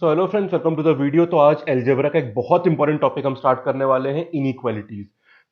So hello friends, welcome to the video. तो आज algebra का एक बहुत इंपॉर्टेंट टॉपिक हम स्टार्ट करने वाले हैं, इनइक्वालिटीज।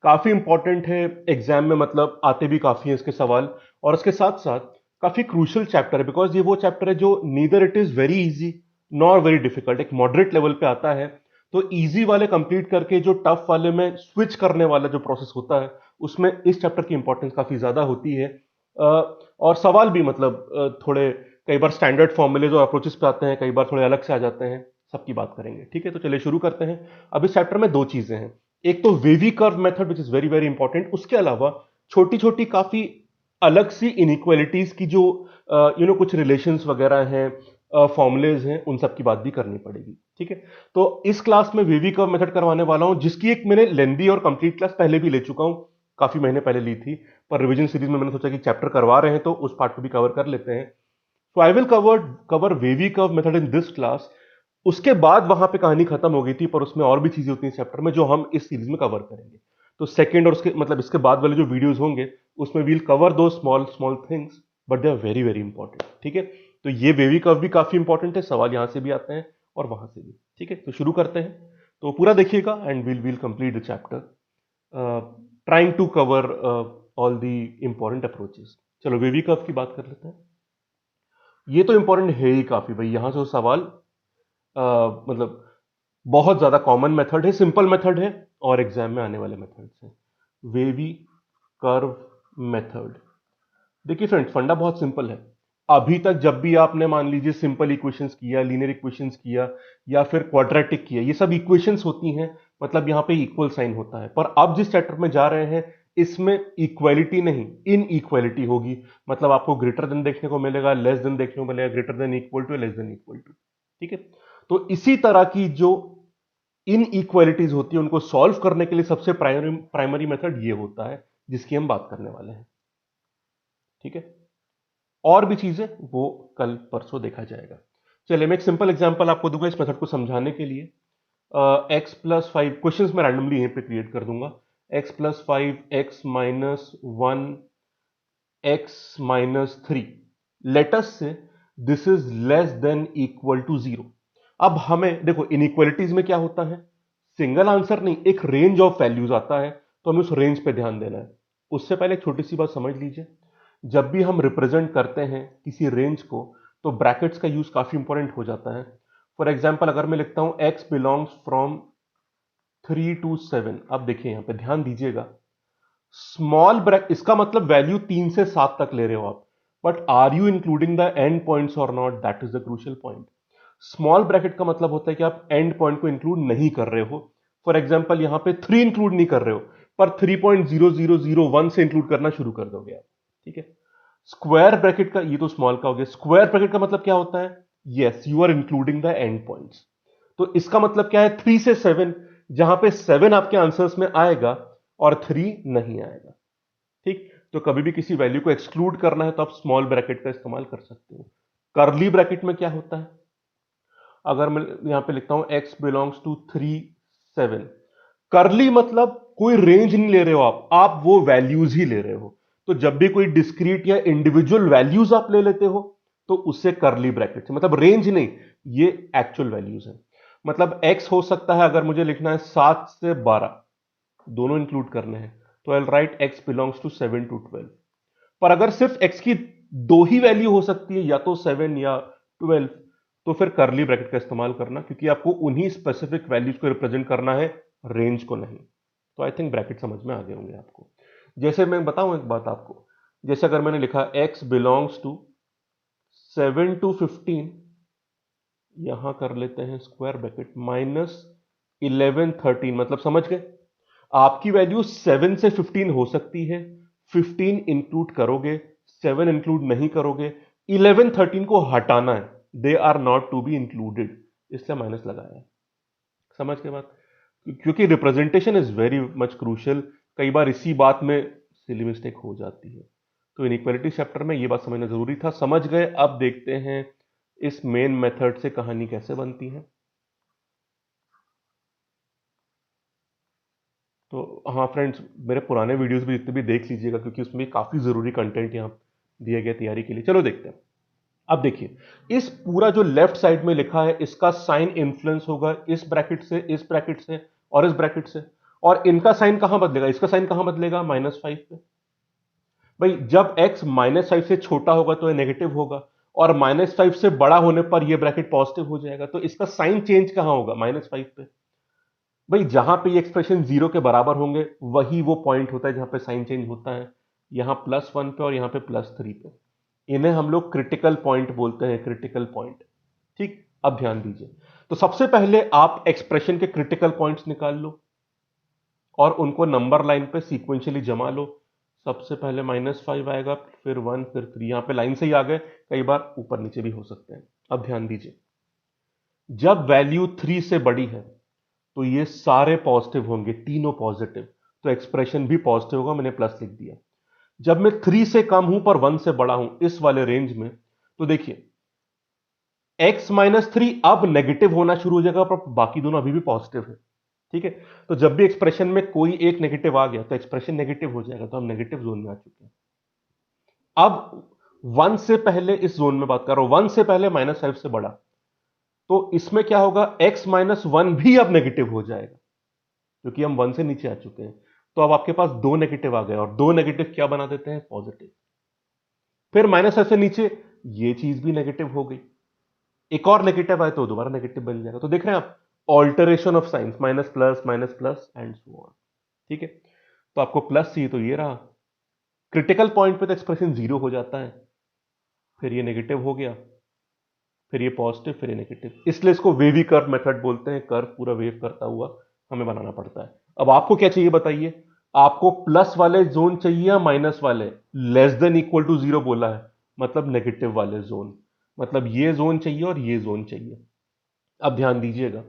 काफी इंपॉर्टेंट है, एग्जाम में मतलब आते भी काफी हैं इसके सवाल। और उसके साथ साथ काफी क्रूशियल चैप्टर है, बिकॉज ये वो चैप्टर है जो neither it is very easy nor very difficult, एक मॉडरेट लेवल पे आता है। तो इजी वाले कंप्लीट करके जो टफ वाले में स्विच करने वाला जो प्रोसेस होता है, उसमें इस चैप्टर की इंपॉर्टेंस काफी ज्यादा होती है। और सवाल भी मतलब थोड़े कई बार स्टैंडर्ड फॉर्मूलेज और अप्रोचेस पे आते हैं, कई बार थोड़े अलग से आ जाते हैं। सबकी बात करेंगे, ठीक है? तो चलिए शुरू करते हैं। अब इस चैप्टर में दो चीजें हैं। एक तो wavy curve method which is very very important. उसके अलावा छोटी छोटी काफी अलग सी इनइक्वालिटीज की जो कुछ रिलेशंस वगैरह हैं, फॉर्मुलेज हैं, उन सब की बात भी करनी पड़ेगी, ठीक है? तो इस क्लास में वेवी कर्व मेथड करवाने वाला हूं, जिसकी एक मैंने लेंदी और कंप्लीट क्लास पहले भी ले चुका हूं, काफी महीने पहले ली थी। पर रिवीजन सीरीज में मैंने सोचा कि चैप्टर करवा रहे हैं तो उस पार्ट को भी कवर कर लेते हैं। So I will cover wavy curve method in this class। उसके बाद वहां पे कहानी खत्म हो गई थी, पर उसमें और भी चीजें होती हैं चैप्टर में जो हम इस सीरीज में कवर करेंगे। तो सेकंड और उसके मतलब इसके बाद वाले जो वीडियोस होंगे, उसमें वील कवर दो small small things, but they are very very important, ठीक है? तो ये वेवी कर्व भी काफी इंपॉर्टेंट है, सवाल यहां से भी आते हैं और वहां से भी, ठीक है? तो शुरू करते हैं। तो पूरा देखिएगा and we'll complete the chapter, trying to cover all the important approaches. चलो वेवी कर्व की बात कर लेते हैं। ये तो इंपॉर्टेंट है ही काफी भाई, यहां से वो सवाल मतलब बहुत ज्यादा कॉमन मेथड है, सिंपल मेथड है और एग्जाम में आने वाले मेथड्स हैं। Wavy curve method. देखिए फ्रेंड्स, फंडा बहुत सिंपल है। अभी तक जब भी आपने मान लीजिए सिंपल इक्वेशंस किया, लीनियर इक्वेशंस किया, या फिर क्वाड्रेटिक किया, ये सब इक्वेशंस होती हैं, मतलब यहां पे इक्वल साइन होता है। पर अब जिस चैप्टर में जा रहे हैं, इसमें इक्वालिटी नहीं, इन इक्वालिटी होगी। मतलब आपको ग्रेटर देन देखने को मिलेगा, लेस देन देखने को मिलेगा, greater than equal to, less than equal to, ठीक है? तो इसी तरह की जो इन इक्वालिटीज होती है, उनको सॉल्व करने के लिए सबसे प्राइमरी प्राइमरी मेथड ये होता है, जिसकी हम बात करने वाले हैं, ठीक है? और भी चीजें वो कल परसों देखा जाएगा। चलिए मैं एक सिंपल एग्जांपल आपको दूंगा इस मेथड को समझाने के लिए। x+5 क्वेश्चंस मैं रैंडमली यहीं पे क्रिएट कर दूंगा। x+5 x-1 x-3, let us say this is less than equal to 0। अब हमें देखो, इनइक्वालिटीज में क्या होता है, सिंगल आंसर नहीं, एक रेंज ऑफ वैल्यूज आता है, तो हमें उस रेंज पे ध्यान देना है। उससे पहले एक छोटी सी बात समझ लीजिए। जब भी हम रिप्रेजेंट करते हैं किसी रेंज को, तो ब्रैकेट्स का यूज काफी इंपॉर्टेंट हो जाता है। फॉर एग्जाम्पल, अगर मैं लिखता हूं x बिलोंग्स फ्रॉम 3 to 7, अब देखिए यहां पे ध्यान दीजिएगा, स्मॉल ब्रैकेट इसका मतलब वैल्यू 3 से 7 तक ले रहे हो आप, but are you including the end points और not, that is the crucial point. Small bracket का मतलब होता है कि आप एंड पॉइंट को इंक्लूड नहीं कर रहे हो। फॉर एग्जाम्पल, यहां पे 3 इंक्लूड नहीं कर रहे हो, पर 3.0001 से इंक्लूड करना शुरू कर दोगे आप, ठीक है? स्क्वायर ब्रैकेट का, ये तो स्मॉल का हो गया। स्क्वायर ब्रैकेट का मतलब क्या होता है, yes, you are including the end points. तो इसका मतलब क्या है, 3 से 7, जहां पे 7 आपके आंसर्स में आएगा और 3 नहीं आएगा, ठीक? तो कभी भी किसी वैल्यू को एक्सक्लूड करना है तो आप स्मॉल ब्रैकेट का इस्तेमाल कर सकते हो। कर्ली ब्रैकेट में क्या होता है, अगर मैं यहां पे लिखता हूं x बिलोंग्स टू 3 7, करली मतलब कोई रेंज नहीं ले रहे हो आप वो वैल्यूज ही ले रहे हो। तो जब भी कोई डिस्क्रीट या इंडिविजुअल वैल्यूज आप ले लेते हो, तो उससे करली ब्रैकेट से मतलब रेंज नहीं, ये एक्चुअल वैल्यूज है। मतलब x हो सकता है, अगर मुझे लिखना है 7 से 12, दोनों इंक्लूड करने हैं, तो I write x belongs to 7 to 12। पर अगर सिर्फ x की दो ही वैल्यू हो सकती है, या तो 7 या 12, तो फिर करली ब्रैकेट का इस्तेमाल करना, क्योंकि आपको उन्हीं स्पेसिफिक वैल्यूज को रिप्रेजेंट करना है, रेंज को नहीं। तो आई थिंक ब्रैकेट समझ में आ गए होंगे आपको। जैसे मैं बताऊं एक बात आपको, जैसे अगर मैंने लिखा x बिलोंग्स टू 7 to 15, यहां कर लेते हैं स्क्वायर ब्रैकेट, -11 13, मतलब समझ गए, आपकी वैल्यू 7 से 15 हो सकती है, 15 इंक्लूड करोगे, 7 इंक्लूड नहीं करोगे, 11 13 को हटाना है, they are not to be included, इसलिए माइनस लगाया है। समझ के बात? क्योंकि representation is very much crucial, कई बार इसी बात में सिली मिस्टेक हो जाती है। तो इनइक्वालिटी चैप्टर में ये बात समझना जरूरी था, समझ गए। अब देखते हैं इस मेन मेथड से कहानी कैसे बनती है। तो हाँ फ्रेंड्स, मेरे पुराने वीडियोस भी जितने भी देख लीजिएगा, क्योंकि उसमें काफी जरूरी कंटेंट यहाँ दिया गया तैयारी के लिए। चलो देखते हैं। अब देखिए, इस पूरा जो लेफ्ट साइड में लिखा है इसका साइन इन्फ्लुएंस होगा इस ब्रैकेट से, इस ब्रैकेट से और इस ब्रैकेट से। और इनका साइन कहां बदलेगा, इसका साइन कहां बदलेगा, -5 पे। भाई जब x -5 से छोटा होगा तो ये नेगेटिव होगा, और -5 से बड़ा होने पर ये ब्रैकेट पॉजिटिव हो जाएगा, तो इसका साइन चेंज कहां होगा, -5 पे। भाई जहां पे ये एक्सप्रेशन 0 के बराबर होंगे वही वो पॉइंट होता है जहां पे साइन चेंज होता है, यहां +1 पे और यहां पे +3 पे। इन्हें हम लोग क्रिटिकल पॉइंट बोलते हैं, क्रिटिकल पॉइंट। ठीक, अब ध्यान दीजिए। तो सबसे पहले आप एक्सप्रेशन के क्रिटिकल पॉइंट्स निकाल लो और उनको नंबर लाइन पे सीक्वेंशियली जमा लो। सबसे पहले -5 आएगा, फिर 1, फिर 3। यहां पे लाइन से ही आ गए, कई बार ऊपर नीचे भी हो सकते हैं। अब ध्यान दीजिए, जब वैल्यू 3 से बड़ी है तो ये सारे पॉजिटिव होंगे, तीनों पॉजिटिव, तो एक्सप्रेशन भी पॉजिटिव होगा, मैंने प्लस लिख दिया। जब मैं 3 से कम हूं पर 1 से बड़ा हूं, इस वाले रेंज में, तो देखिए x-3 अब नेगेटिव होना शुरू हो जाएगा, पर बाकी दोनों अभी भी पॉजिटिव है। ठीक है, तो जब भी एक्सप्रेशन में कोई एक नेगेटिव आ गया तो एक्सप्रेशन नेगेटिव हो जाएगा, तो हम नेगेटिव जोन में आ चुके हैं। अब 1 से पहले, इस जोन में बात कर रहा हूं, 1 से पहले -5 से बड़ा, तो इसमें क्या होगा, x-1 भी अब नेगेटिव हो जाएगा, क्योंकि हम 1 से नीचे आ चुके हैं। तो अब आपके पास दो नेगेटिव आ गए, और दो नेगेटिव क्या बना देते हैं, पॉजिटिव। फिर -5 से नीचे ये चीज भी नेगेटिव हो गई, एक और नेगेटिव आए तो दोबारा नेगेटिव बन जाएगा। तो देख रहे हैं आप, alteration of science, minus plus and so on. ठीक है, तो आपको प्लस चाहिए तो ये रहा, क्रिटिकल पॉइंट पे तो एक्सप्रेशन 0 हो जाता है, फिर ये नेगेटिव हो गया, फिर ये पॉजिटिव, फिर ये नेगेटिव। इसलिए इसको वेवी कर्व मेथड बोलते हैं, कर्व पूरा वेव करता हुआ हमें बनाना पड़ता है। अब आपको क्या चाहिए बताइए, आपको प्लस वाले जोन चाहिए या माइनस वाले, लेस देन इक्वल टू 0 बोला है, मतलब नेगेटिव वाले जोन, मतलब ये जोन चाहिए और ये जोन चाहिए। अब ध्यान दीजिएगा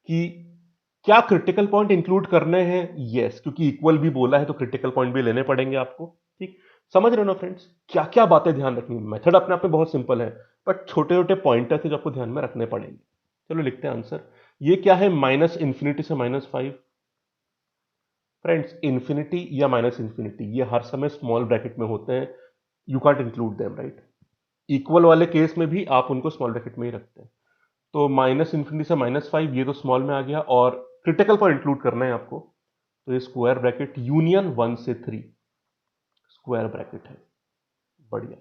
कि क्या क्रिटिकल पॉइंट इंक्लूड करने हैं, यस, क्योंकि इक्वल भी बोला है तो क्रिटिकल पॉइंट भी लेने पड़ेंगे आपको। ठीक, समझ रहे हो ना फ्रेंड्स, क्या क्या बातें ध्यान रखनी है। मेथड अपने आप में बहुत सिंपल है, बट छोटे छोटे पॉइंटर थे जो आपको ध्यान में रखने पड़ेंगे। चलो लिखते हैं आंसर। ये क्या है, -इंफिनिटी से -5। फ्रेंड्स, इंफिनिटी या -इंफिनिटी ये हर समय स्मॉल ब्रैकेट में होते हैं, you can't include them, right. Equal वाले केस में भी आप उनको स्मॉल ब्रैकेट में ही रखते हैं। तो -इंफिनिटी से -5 ये तो स्मॉल में आ गया, और क्रिटिकल पर इंक्लूड करना है आपको, तो ये स्क्वायर ब्रैकेट यूनियन 1 से 3 स्क्वायर ब्रैकेट है। बढ़िया,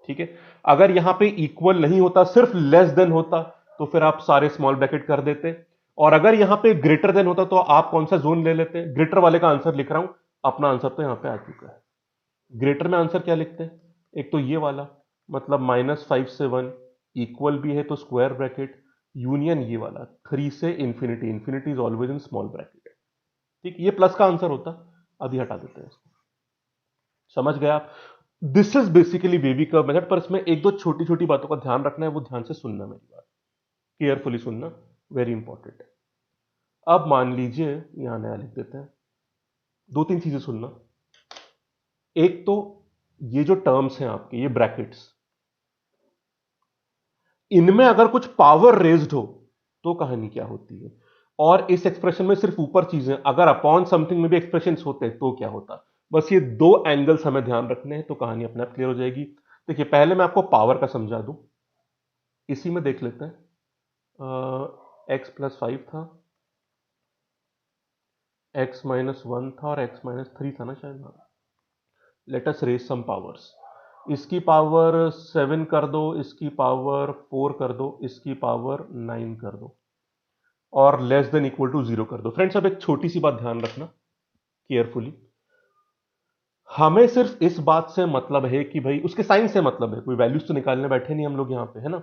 ठीक है। अगर यहां पे इक्वल नहीं होता, सिर्फ लेस देन होता, तो फिर आप सारे स्मॉल ब्रैकेट कर देते, और अगर यहां पे ग्रेटर देन होता तो आप कौन सा जोन ले लेते। ग्रेटर वाले का आंसर लिख रहा हूं, अपना आंसर तो यहां पे आ चुका है। ग्रेटर में आंसर क्या लिखते हैं, एक तो ये वाला, मतलब -5 से 1, इक्वल भी है तो स्क्वायर ब्रैकेट, यूनियन ये वाला 3 से infinity, infinity is always in small bracket. ठीक, ये प्लस का आंसर होता, अभी हटा देते हैं इसको। समझ गया आप, this is basically baby curve method, पर इसमें एक दो छोटी छोटी बातों का ध्यान रखना है, वो ध्यान से सुनना, मेरी बात केयरफुली सुनना, वेरी इंपॉर्टेंट है। अब मान लीजिए, यहां नया लिख देते हैं, दो तीन चीजें सुनना। एक तो ये जो टर्म्स हैं आपके, ये ब्रैकेट्स, इनमें अगर कुछ पावर रेज्ड हो तो कहानी क्या होती है, और इस एक्सप्रेशन में सिर्फ ऊपर चीजें, अगर अपॉन समथिंग में भी एक्सप्रेशन होते तो क्या होता। बस ये दो एंगल्स हमें ध्यान रखने हैं, तो कहानी अपने आप क्लियर हो जाएगी। देखिए, पहले मैं आपको पावर का समझा दूं, इसी में देख लेते हैं। x+5 था, x-1 था, और x-3 था ना शायद। Let us raise some powers, इसकी पावर 7 कर दो, इसकी पावर 4 कर दो, इसकी पावर 9 कर दो, और लेस देन इक्वल टू 0 कर दो। फ्रेंड्स, अब एक छोटी सी बात ध्यान रखना केयरफुली, हमें सिर्फ इस बात से मतलब है कि भाई उसके साइन से मतलब है, कोई वैल्यूज तो निकालने बैठे नहीं हम लोग यहां पे, है ना।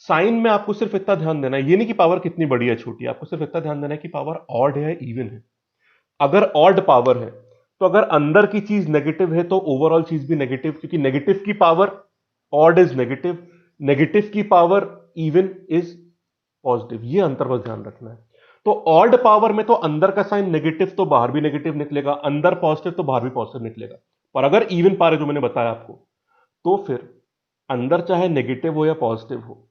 साइन में आपको सिर्फ इतना ध्यान देना है, ये नहीं कि पावर कितनी बड़ी है छोटी, आपको सिर्फ इतना ध्यान देना है कि पावर ऑड है इवन है। अगर ऑड पावर है तो अगर अंदर की चीज नेगेटिव है तो ओवरऑल चीज भी नेगेटिव, क्योंकि नेगेटिव की power odd is negative, negative की पावर इवन इज पॉजिटिव, ये अंतर बस ध्यान रखना है। तो ऑड पावर में तो अंदर का साइन नेगेटिव तो बाहर भी नेगेटिव निकलेगा, अंदर पॉजिटिव तो बाहर भी पॉजिटिव निकलेगा। पर अगर इवन पावर है जो मैंने बताया आपको, तो फिर अंदर चाहे नेगेटिव हो या पॉजिटिव हो,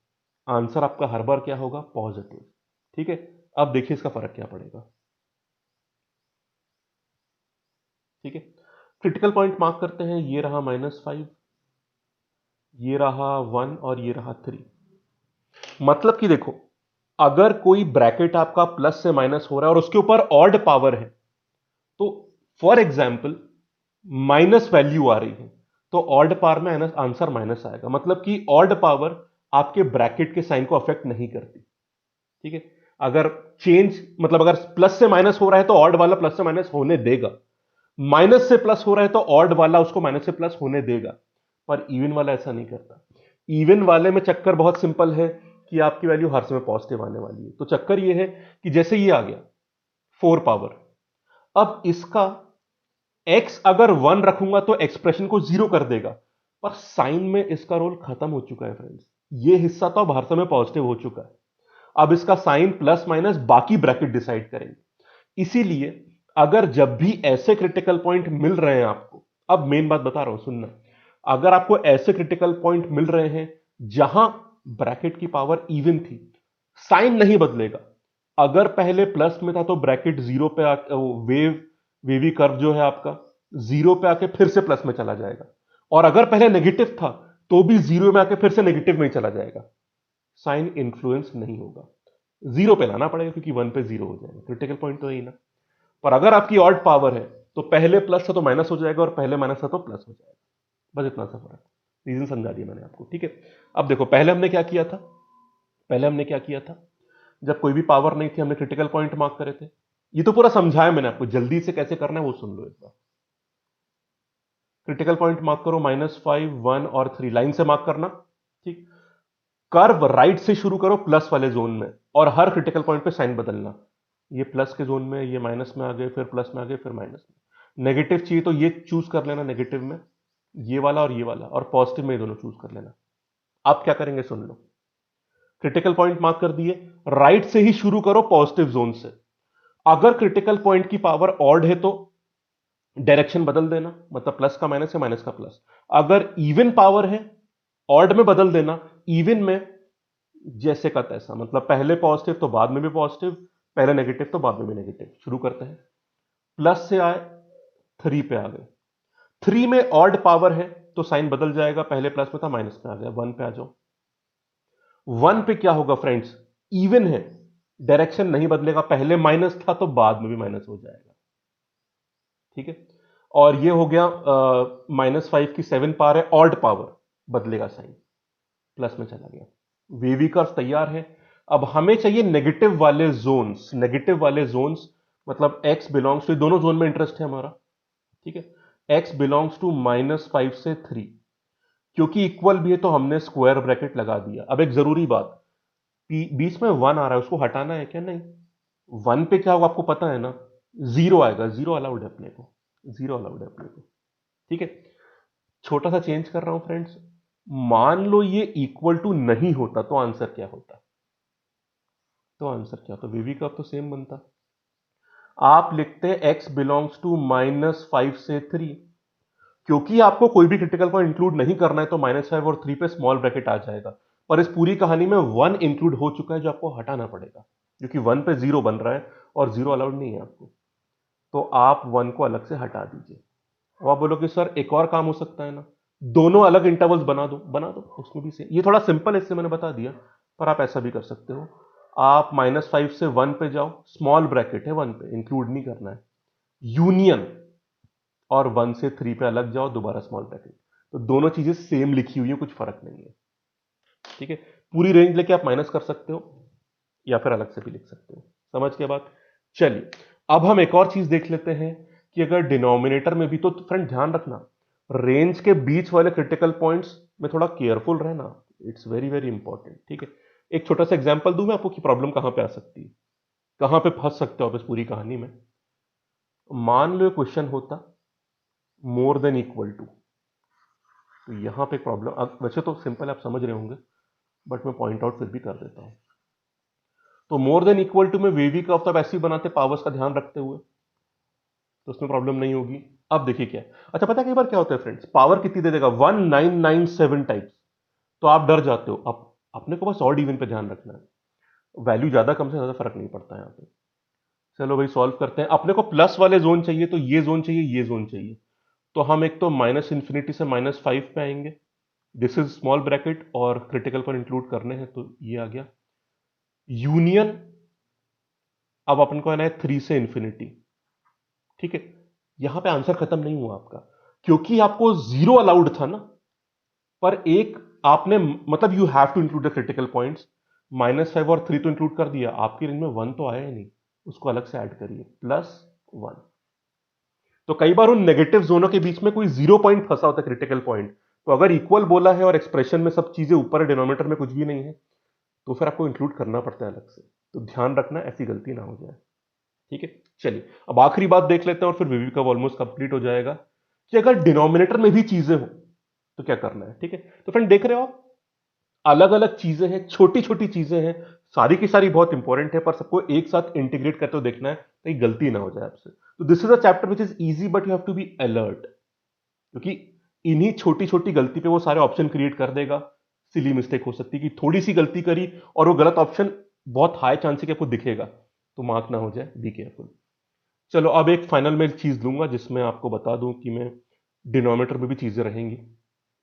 आंसर आपका हर बार क्या होगा, पॉजिटिव। ठीक है, अब देखिए इसका फर्क क्या पड़ेगा। ठीक है, क्रिटिकल पॉइंट मार्क करते हैं, ये रहा -5, ये रहा 1 और ये रहा 3। मतलब कि देखो, अगर कोई ब्रैकेट आपका प्लस से माइनस हो रहा है और उसके ऊपर ऑड पावर है, तो फॉर एग्जाम्पल माइनस वैल्यू आ रही है, तो ऑड पावर में आंसर माइनस आएगा। मतलब कि ऑड पावर आपके ब्रैकेट के साइन को अफेक्ट नहीं करती। ठीक है, अगर चेंज मतलब अगर प्लस से माइनस हो रहा है तो ऑड वाला प्लस से माइनस होने देगा, माइनस से प्लस हो रहा है तो ऑड वाला उसको माइनस से प्लस होने देगा। पर इवन वाला ऐसा नहीं करता। इवन वाले में चक्कर बहुत सिंपल है कि आपकी वैल्यू हर समय पॉजिटिव आने वाली है। तो चक्कर यह है कि जैसे ये आ गया 4 पावर, अब इसका x अगर 1 रखूंगा तो एक्सप्रेशन को 0 कर देगा, पर साइन में इसका रोल खत्म हो चुका है फ्रेंड्स। ये हिस्सा तो अब हर समय पॉजिटिव हो चुका है। अब इसका साइन प्लस माइनस बाकी ब्रैकेट डिसाइड करेंगे। इसीलिए अगर जब भी ऐसे क्रिटिकल पॉइंट मिल रहे हैं आपको, अब मेन बात बता रहा हूं सुनना, अगर आपको ऐसे क्रिटिकल पॉइंट मिल रहे हैं जहां ब्रैकेट की पावर इवन थी, साइन नहीं बदलेगा। अगर पहले प्लस में था तो ब्रैकेट जीरो पे वेवी कर्व जो है आपका जीरो पे आके फिर से प्लस में चला जाएगा, और अगर पहले नेगेटिव था तो भी जीरो में आके फिर से नेगेटिव में ही चला जाएगा। साइन इन्फ्लुएंस नहीं होगा। जीरो पे लाना पड़ेगा क्योंकि 1 पे जीरो हो जाएगा, क्रिटिकल पॉइंट तो यही ना। पर अगर आपकी ऑड पावर है तो पहले प्लस था तो माइनस हो जाएगा और पहले माइनस था तो प्लस हो जाएगा। बस इतना सा फर्क, रीजन समझा दिया मैंने आपको। ठीक है, अब देखो पहले हमने क्या किया था, पहले हमने क्या किया था, जब कोई भी पावर नहीं थी हमने क्रिटिकल पॉइंट मार्क करे थे। ये तो पूरा समझाया मैंने आपको, जल्दी से कैसे करना है वो सुन लो एक बार। क्रिटिकल पॉइंट मार्क करो -5, 1 और 3, लाइन से मार्क करना। ठीक, कर्व राइट से शुरू करो प्लस वाले जोन में, और हर क्रिटिकल पॉइंट पे साइन बदलना। ये प्लस के जोन में, ये माइनस में आ गए, फिर प्लस में आ गए, फिर माइनस में। नेगेटिव चाहिए तो ये चूज कर लेना नेगेटिव में, ये वाला और ये वाला, और पॉजिटिव में ये दोनों चूज कर लेना। आप क्या करेंगे सुन लो, क्रिटिकल पॉइंट मार्क कर दिए, राइट से ही शुरू करो पॉजिटिव जोन से। अगर क्रिटिकल पॉइंट की पावर ऑड है तो डायरेक्शन बदल देना, मतलब प्लस का माइनस है, माइनस का प्लस। अगर इवन पावर है ऑड में बदल देना, इवन में जैसे का तैसा, मतलब पहले पॉजिटिव तो बाद में भी पॉजिटिव, पहले नेगेटिव तो बाद में भी नेगेटिव। शुरू करते हैं, प्लस से आए 3 पे आ गए, 3 में ऑड पावर है तो साइन बदल जाएगा, पहले प्लस में था माइनस में आ गया। 1 पे आ जाओ, 1 पे क्या होगा फ्रेंड्स, इवन है, डायरेक्शन नहीं बदलेगा, पहले माइनस था तो बाद में भी माइनस हो जाएगा। ठीक है, और ये हो गया -5 की 7 पावर है, ऑड पावर, बदलेगा साइन, प्लस में चला गया। वेवी कर्व तैयार है। अब हमें चाहिए नेगेटिव वाले जोन्स, नेगेटिव वाले जोन्स मतलब x बिलोंग्स टू, दोनों जोन में इंटरेस्ट है हमारा। ठीक है, x बिलोंग्स टू -5 से 3, क्योंकि इक्वल भी है तो हमने स्क्वायर ब्रैकेट लगा दिया। अब एक जरूरी बात, बीच में 1 आ रहा है उसको हटाना है क्या? नहीं। 1 पे क्या होगा आपको पता है ना, जीरो आएगा, जीरो अलाउड है अपने को, जीरो अलाउड है अपने को। ठीक है, छोटा सा चेंज कर रहा हूं फ्रेंड्स, मान लो ये इक्वल टू नहीं होता तो आंसर क्या होता, तो आंसर क्या होता, वीवी का तो सेम बनता। आप लिखते x बिलोंग्स टू -5 से 3, क्योंकि आपको कोई भी क्रिटिकल पॉइंट इंक्लूड नहीं करना है तो -5 और 3 पे स्मॉल ब्रैकेट आ जाएगा। पर इस पूरी कहानी में 1 इंक्लूड हो चुका है जो आपको हटाना पड़ेगा, क्योंकि 1 पे 0 बन रहा है और 0 अलाउड नहीं है आपको। तो आप 1 को अलग से हटा दीजिए। अब आप बोलोगे सर एक और काम हो सकता है ना, दोनों अलग इंटरवल्स बना दो, बना दो, उसमें भी से ये थोड़ा सिंपल है, इससे मैंने बता दिया, पर आप ऐसा भी कर सकते हो। आप -5 से 1 पे जाओ, स्मॉल ब्रैकेट है 1 पे, इंक्लूड नहीं करना है, यूनियन, और 1 से 3 पे अलग जाओ, दोबारा स्मॉल ब्रैकेट। तो दोनों चीजें सेम लिखी हुई है, कुछ फर्क नहीं है। ठीक है, पूरी रेंज लेके आप माइनस कर सकते हो या फिर अलग से भी लिख सकते हो। समझ के बात? चलिए, अब हम एक और चीज देख लेते हैं कि अगर डिनोमिनेटर में भी, तो फ्रेंड ध्यान रखना, रेंज के बीच वाले क्रिटिकल पॉइंट्स में थोड़ा केयरफुल रहना, इट्स वेरी वेरी इंपॉर्टेंट। ठीक है, एक छोटा सा एग्जांपल दूं मैं आपको कि प्रॉब्लम कहां पे आ सकती है, कहां पे फंस सकते हो आप इस पूरी कहानी में। मान लो क्वेश्चन होता मोर देन इक्वल टू, तो यहां पे प्रॉब्लम, वैसे तो सिंपल आप समझ रहे होंगे, बट मैं पॉइंट आउट फिर भी कर देता हूं। तो मोर देन इक्वल टू में वेवी कर्व तो आप ऐसे ही बनाते पावर्स का ध्यान रखते हुए, तो उसमें प्रॉब्लम नहीं होगी। अब देखिए क्या है, अच्छा पता है कई बार क्या होता है फ्रेंड्स, पावर कितनी दे देगा, 1997 टाइप्स, तो आप डर जाते हो। अब अपने को बस ऑड इवन पे ध्यान रखना है, वैल्यू ज्यादा कम से ज्यादा फर्क नहीं पड़ता है यहाँ पे। चलो भाई सॉल्व करते हैं। अपने को प्लस वाले जोन चाहिए तो ये जोन चाहिए, ये जोन चाहिए, तो हम एक तो -∞ से -5 पे आएंगे, दिस इज स्मॉल ब्रैकेट और क्रिटिकल पर इंक्लूड करने हैं तो ये आ गया यूनियन। अब अपन को आना है 3 से इंफिनिटी। ठीक है, यहां पे आंसर खत्म नहीं हुआ आपका, क्योंकि आपको 0 अलाउड था ना, पर एक आपने मतलब you have to include the critical points. -5 और 3 तो इंक्लूड कर दिया, आपकी रेंज में 1 तो आया ही नहीं, उसको अलग से ऐड करिए +1। तो कई बार उन नेगेटिव जोनों के बीच में कोई 0 पॉइंट फंसा होता है, क्रिटिकल पॉइंट। तो अगर इक्वल बोला है और एक्सप्रेशन में सब चीजें ऊपर है, डिनोमिनेटर में कुछ भी नहीं है, तो फिर आपको इंक्लूड करना पड़ता है अलग से। तो ध्यान रखना ऐसी गलती ना हो जाए। ठीक है, चलिए अब आखिरी बात देख लेते हैं और फिर वीवी का ऑलमोस्ट कंप्लीट हो जाएगा कि अगर डिनोमिनेटर में भी चीजें हो तो क्या करना है। ठीक है, तो फ्रेंड देख रहे हो आप, अलग अलग चीजें हैं, छोटी छोटी चीजें हैं, सारी की सारी बहुत इंपॉर्टेंट है, पर सबको एक साथ इंटीग्रेट करते हुए देखना है कहीं गलती ना हो जाए आपसे। तो this is a chapter which is easy but you have to be alert, क्योंकि इन्हीं छोटी छोटी गलती पे वो सारे ऑप्शन क्रिएट कर देगा। सिली मिस्टेक हो सकती है कि थोड़ी सी गलती करी और वो गलत ऑप्शन बहुत हाई चांस है कि आपको दिखेगा, तो मार्क ना हो जाए, बी केयरफुल। चलो अब एक फाइनल में चीज दूंगा जिसमें आपको बता दूं कि मैं डिनोमिनेटर में भी चीजें रहेंगी,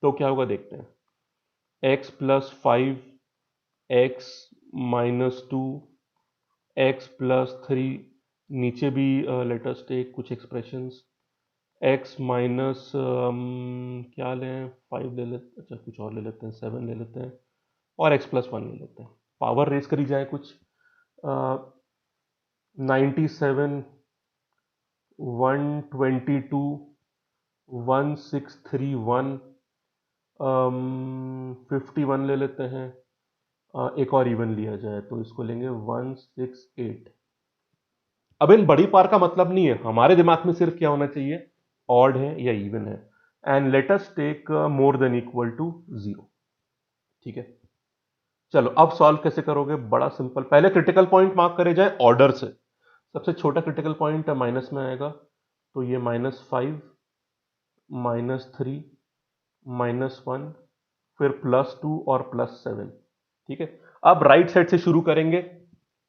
तो क्या होगा देखते हैं। x+5 x-2 x+3, नीचे भी लेट अस टेक कुछ एक्सप्रेशंस, x माइनस क्या लें, 5 ले लेते, अच्छा कुछ और ले लेते हैं, 7 ले लेते हैं और x+1 ले लेते हैं। पावर रेस करी जाए कुछ, 97 122 1631 51 ले लेते हैं। एक और इवन लिया जाए तो इसको लेंगे 168। अब इन बड़ी पार का मतलब नहीं है, हमारे दिमाग में सिर्फ क्या होना चाहिए, ऑड है या इवन है। And let us take more than equal to 0। ठीक है, चलो अब सॉल्व कैसे करोगे, बड़ा सिंपल। पहले क्रिटिकल पॉइंट मार्क करे जाए ऑर्डर से। सबसे छोटा क्रिटिकल पॉइंट माइनस में आएगा, तो ये -5 -3 -1 फिर +2 और +7। ठीक है, अब राइट साइड से शुरू करेंगे।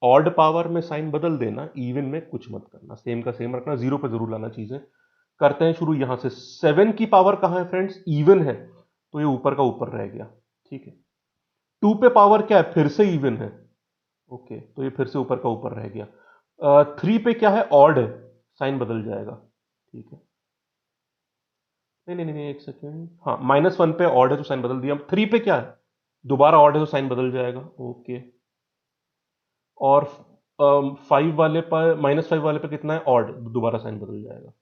ऑड पावर में साइन बदल देना, इवन में कुछ मत करना, सेम का सेम रखना, 0 पे जरूर लाना चीजें। करते हैं शुरू यहां से। 7 की पावर कहां है फ्रेंड्स, इवन है, तो ये ऊपर का ऊपर रह गया। ठीक है, 2 पे पावर क्या है, फिर से इवन है, ओके, तो ये फिर से ऊपर का ऊपर रह गया। 3 पे क्या है, ऑड है, साइन बदल जाएगा। ठीक है, नहीं नहीं नहीं एक सेकेंड, हाँ -1 पे ऑड है तो साइन बदल दिया। 3 पे क्या है, दोबारा ऑड है तो साइन बदल जाएगा, ओके। और 5 वाले पर, -5 वाले पे कितना है, ऑड, दोबारा साइन बदल जाएगा।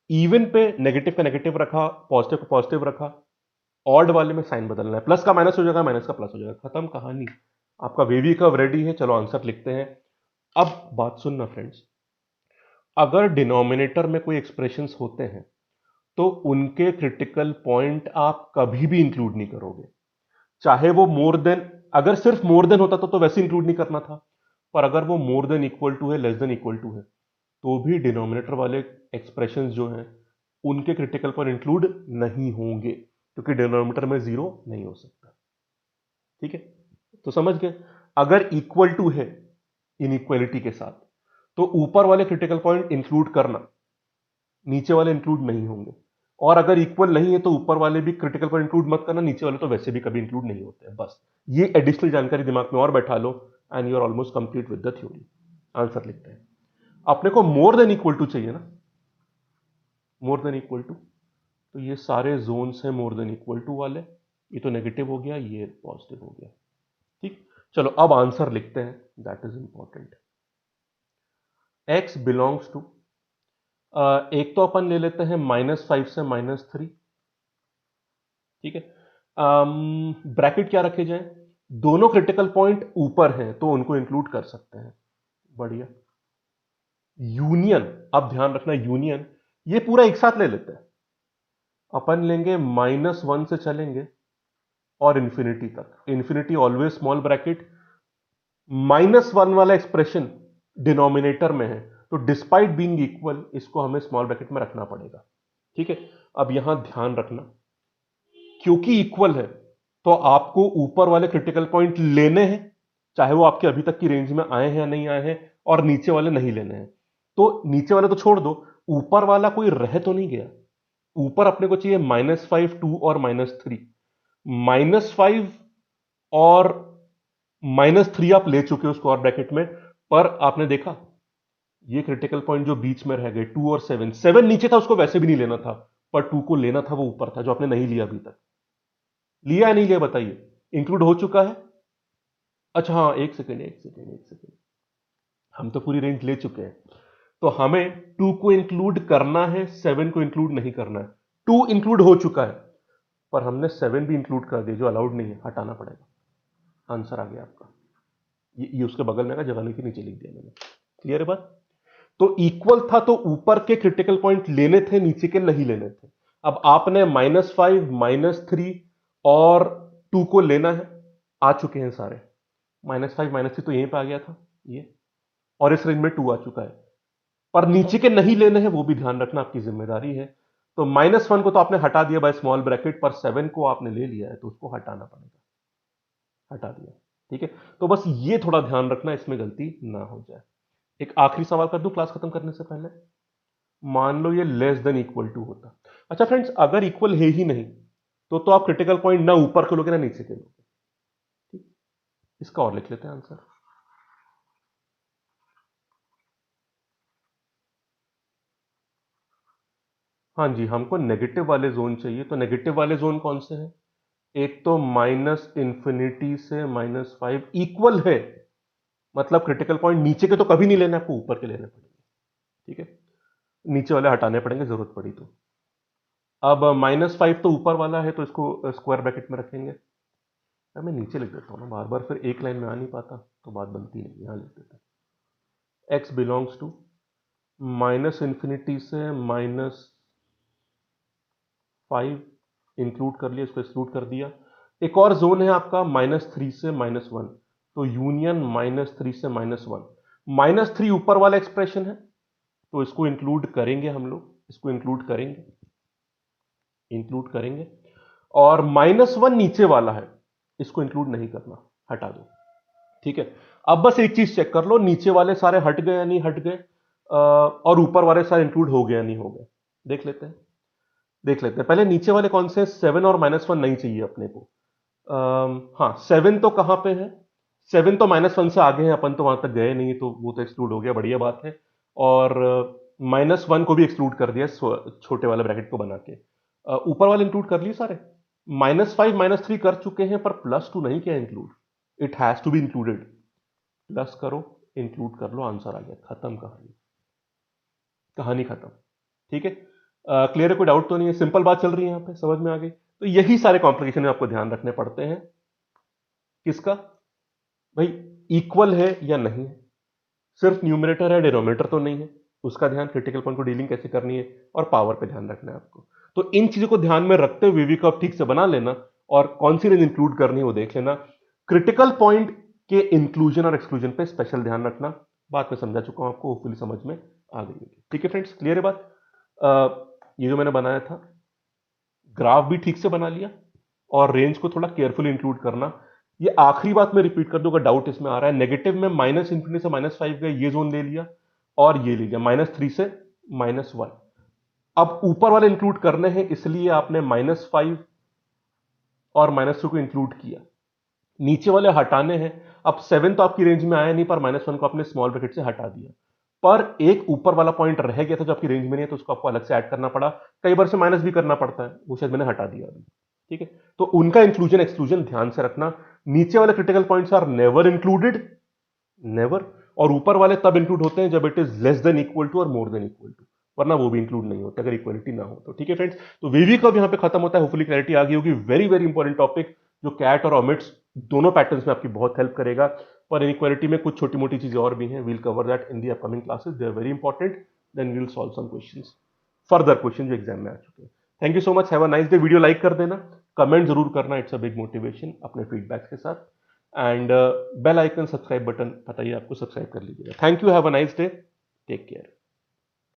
इवन पे नेगेटिव का नेगेटिव रखा, पॉजिटिव का पॉजिटिव रखा, ऑड वाले में साइन बदलना है, प्लस का माइनस हो जाएगा, माइनस का प्लस हो जाएगा, खत्म कहानी। आपका वेवी कर्व रेडी है, चलो आंसर लिखते हैं। अब बात सुनना फ्रेंड्स, अगर डिनोमिनेटर में कोई एक्सप्रेशंस होते हैं तो उनके क्रिटिकल पॉइंट आप कभी भी इंक्लूड नहीं करोगे, चाहे वो मोर देन, अगर सिर्फ मोर देन होता तो वैसे इंक्लूड नहीं करना था, पर अगर वो मोर देन इक्वल टू है, लेस देन इक्वल टू है, तो भी डिनोमिनेटर वाले एक्सप्रेशंस जो हैं उनके क्रिटिकल पॉइंट इंक्लूड नहीं होंगे, क्योंकि डिनोमिनेटर में 0 नहीं हो सकता। ठीक है, तो समझ गए, अगर इक्वल टू है इनइक्वालिटी के साथ तो ऊपर वाले क्रिटिकल पॉइंट इंक्लूड करना, नीचे वाले इंक्लूड नहीं होंगे। और अगर इक्वल नहीं है तो ऊपर वाले भी क्रिटिकल पॉइंट इंक्लूड मत करना, नीचे वाले तो वैसे भी कभी इंक्लूड नहीं होते हैं। बस ये एडिशनल जानकारी दिमाग में और बैठा लो and you are almost complete with the theory. Answer लिखते हैं। अपने को मोर देन इक्वल टू चाहिए ना, मोर देन इक्वल टू, तो ये सारे जोन्स हैं मोर देन इक्वल टू वाले, ये तो नेगेटिव हो गया, ये पॉजिटिव हो गया। ठीक, चलो अब आंसर लिखते हैं, that is important. X belongs to, एक तो अपन ले लेते हैं -5 से -3। ठीक है, ब्रैकेट क्या रखे जाए, दोनों क्रिटिकल पॉइंट ऊपर हैं तो उनको इंक्लूड कर सकते हैं, बढ़िया। यूनियन, अब ध्यान रखना यूनियन, ये पूरा एक साथ ले लेते हैं। अपन लेंगे -1 से चलेंगे और इंफिनिटी तक, इंफिनिटी ऑलवेज स्मॉल ब्रैकेट। -1 वाला एक्सप्रेशन डिनोमिनेटर में है, तो डिस्पाइट बीइंग इक्वल इसको हमें स्मॉल ब्रैकेट में रखना पड़ेगा। ठीक है, अब यहां ध्यान रखना, क्योंकि इक्वल है तो आपको ऊपर वाले क्रिटिकल पॉइंट लेने हैं, चाहे वो आपके अभी तक की रेंज में आए हैं या नहीं आए हैं, और नीचे वाले नहीं लेने हैं। तो नीचे वाले तो छोड़ दो, ऊपर वाला कोई रह तो नहीं गया, ऊपर अपने को चाहिए -5, 2 और -3। -5 और -3 आप ले चुके हो स्क्वायर ब्रैकेट में, पर आपने देखा ये क्रिटिकल पॉइंट जो बीच में रह गए 2 और 7, 7 नीचे था, उसको वैसे भी नहीं लेना था, पर 2 को लेना था, वो ऊपर था, जो आपने नहीं लिया अभी तक। लिया या नहीं लिया बताइए? इंक्लूड हो चुका है? अच्छा हाँ, एक सेकेंड, एक सेकेंड, एक सेकेंड, हम तो पूरी रेंज ले चुके हैं, तो हमें 2 को इंक्लूड करना है, 7 को इंक्लूड नहीं करना है। 2 इंक्लूड हो चुका है, पर हमने 7 भी इंक्लूड कर दिया, जो अलाउड नहीं है, हटाना पड़ेगा। आंसर आ गया आपका। ये उसके बगल में का जगह नहीं थी, नीचे लिख दिया मैंने। क्लियर है बात? तो इक्वल था तो ऊपर के क्रिटिकल पॉइंट लेने थे, नीचे के नहीं लेने थे। अब आपने -5, -3 और 2 को लेना है, आ चुके हैं सारे। -5, -3 तो यहीं पे आ गया था ये, और इस रेंज में 2 आ चुका है, पर नीचे के नहीं लेने हैं, वो भी ध्यान रखना आपकी जिम्मेदारी है। तो -1 को तो आपने हटा दिया बाय स्मॉल ब्रैकेट, पर 7 को आपने ले लिया है, तो उसको हटाना पड़ेगा। हटा दिया, ठीक है। तो बस ये थोड़ा ध्यान रखना, इसमें गलती ना हो जाए। एक आखिरी सवाल कर दूं क्लास खत्म करने से पहले। मान लो ये लेस देन इक्वल टू होता। अच्छा फ्रेंड्स, अगर इक्वल है ही नहीं, तो आप क्रिटिकल पॉइंट ना ऊपर के लोगे ना नीचे के लोगे। ठीक, इसका और लिख लेते हैं आंसर। हाँ जी, हमको नेगेटिव वाले जोन चाहिए। तो नेगेटिव वाले जोन कौन से हैं? एक तो -इंफिनिटी से -5 इक्वल है, मतलब क्रिटिकल पॉइंट नीचे के तो कभी नहीं लेने, आपको ऊपर के लेने पड़ेंगे। ठीक है, नीचे वाले हटाने पड़ेंगे जरूरत पड़ी तो। अब -5 तो ऊपर वाला है, तो इसको स्क्वायर ब्रैकेट में रखेंगे। मैं नीचे लिख देता हूँ ना, बार बार फिर एक लाइन में आ नहीं पाता, तो बात बनती नहीं। यहां लिख देते हैं x बिलोंग्स टू -इंफिनिटी से -5, इंक्लूड कर लिया, इसको एक्सक्लूड कर दिया। एक और जोन है आपका -3 से -1, तो यूनियन -3 से -1। -3 ऊपर वाला एक्सप्रेशन है, तो इसको इंक्लूड करेंगे हम लोग, इसको इंक्लूड करेंगे, इंक्लूड करेंगे। और -1 नीचे वाला है, इसको इंक्लूड नहीं करना, हटा दो। ठीक है, अब बस एक चीज चेक कर लो, नीचे वाले सारे हट गए या नहीं हट गए, और ऊपर वाले सारे इंक्लूड हो गए या नहीं हो गए। देख लेते हैं, देख लेते हैं। पहले नीचे वाले कौन से हैं? 7 और -1 नहीं चाहिए अपने को। हाँ, 7 तो कहां पे है? 7 तो -1 से आगे है, अपन तो वहां तक गए नहीं, तो वो तो एक्सक्लूड हो गया, बढ़िया बात है। और -1 को भी एक्सक्लूड कर दिया छोटे वाले ब्रैकेट को बना के। ऊपर वाले इंक्लूड कर लिए सारे। -5, -3 कर चुके हैं, पर +2 नहीं किया include. It has to be included. Plus करो, इंक्लूड कर लो, आंसर आ गया, खत्म कहानी, कहानी खत्म। ठीक है, क्लियर है? कोई डाउट तो नहीं है? सिंपल बात चल रही है, यहां पे समझ में आ गई। तो यही सारे कॉम्प्लिकेशन आपको ध्यान रखने पड़ते हैं। किसका? भाई, इक्वल है या नहीं है, सिर्फ न्यूमरेटर है, डिनोमिनेटर तो नहीं है, उसका ध्यान, क्रिटिकल पॉइंट को डीलिंग कैसे करनी है, और पावर पे ध्यान रखना है आपको। तो इन चीजों को ध्यान में रखते हुए वीवी को आप ठीक से बना लेना, और कौन सी रेंज इंक्लूड करनी है वो देख लेना। क्रिटिकल पॉइंट के इंक्लूजन और एक्सक्लूजन पे स्पेशल ध्यान रखना। बात में समझा चुका हूं आपको, होपफुली समझ में आ गई होगी। ठीक है फ्रेंड्स, क्लियर है बात? ये जो मैंने बनाया था, ग्राफ भी ठीक से बना लिया, और रेंज को थोड़ा केयरफुली इंक्लूड करना। ये आखिरी बात मैं रिपीट कर दूंगा, डाउट इसमें आ रहा है। नेगेटिव में -इंफिनिटी से -5 गए, ये जोन ले लिया, और ये ले लिया -3 से -1। अब ऊपर वाले इंक्लूड करने हैं, इसलिए आपने -5 और -2 को इंक्लूड किया, नीचे वाले हटाने हैं। अब 7 तो आपकी रेंज में आया नहीं, पर -1 को आपने स्मॉल ब्रैकेट से हटा दिया, पर एक ऊपर वाला पॉइंट रह गया था जो आपकी रेंज में नहीं है, तो उसको आपको अलग से ऐड करना पड़ा। कई बार से माइनस भी करना पड़ता है, वो शायद मैंने हटा दिया अभी। ठीक है, तो उनका इंक्लूजन एक्सक्लूजन ध्यान से रखना। नीचे वाले critical points are never included, never. और ऊपर वाले तब इंक्लूड होते हैं जब it is less than equal to और मोर देन इक्वल टू, वरना वो भी इंक्लूड नहीं होते अगर इक्वलिटी ना हो तो। ठीक है फ्रेंड्स, तो वीवी का यहां पे खत्म होता है। होपफुली क्लैरिटी आ गई होगी। वेरी वेरी इंपॉर्टेंट टॉपिक, जो कैट और ओमिट्स दोनों पैटर्न्स में आपकी बहुत हेल्प करेगा। पर इनइक्वालिटी में कुछ छोटी मोटी चीजें और भी हैं, we'll cover that in the upcoming classes, they are very important. Then we'll solve some questions, further question जो एग्जाम में आ चुके हैं। Thank you so much, have a nice day. Video like कर देना, कमेंट जरूर करना, इट्स अ बिग मोटिवेशन अपने फीडबैक्स के साथ। And bell icon, subscribe button बताइए आपको, सब्सक्राइब कर लीजिएगा। Thank you, have a nice day, take care.